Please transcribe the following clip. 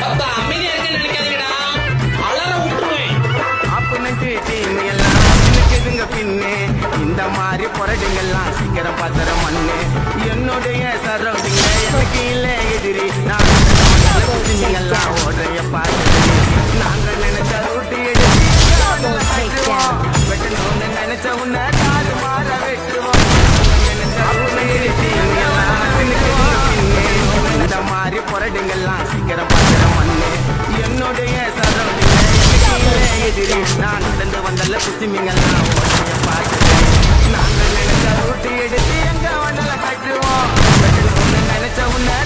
அப்பா அமைதியா இருக்கேன்னு நினைக்காதீங்கடா, அலற விட்டுருவேன். ஆப்பனட்டு டீம் எல்லாம் நிக்குதுங்க பின்னே, இந்த மாதிரி புரடுங்கெல்லாம் சீக்கிரம் பத்திர மண்ணு. என்னுடைய சரௌண்டிங்க எனக்கு இல்ல எதிரி, நான் எல்லாம் ஓடுறைய பார்த்து நாங்க நினைச்ச ரூட்டு எடுத்து வெட்டணும்னு நினைச்ச உன்னை காது மாற வெட்டுவோம். இந்த மாதிரி புரடுங்கெல்லாம் சீக்கிரம் பத்திர மண்ணு. என்னுடைய சரௌண்டிங்க எதிரி, நான் நடந்து வந்தல குச்சிமிங்கெல்லாம் ஓடுறைய பார்த்து நாங்க நினைச்ச ரூட்டு எடுத்து எங்க வண்டல கட்டுவோம். வெட்டணும்னு நினைச்ச உன்னை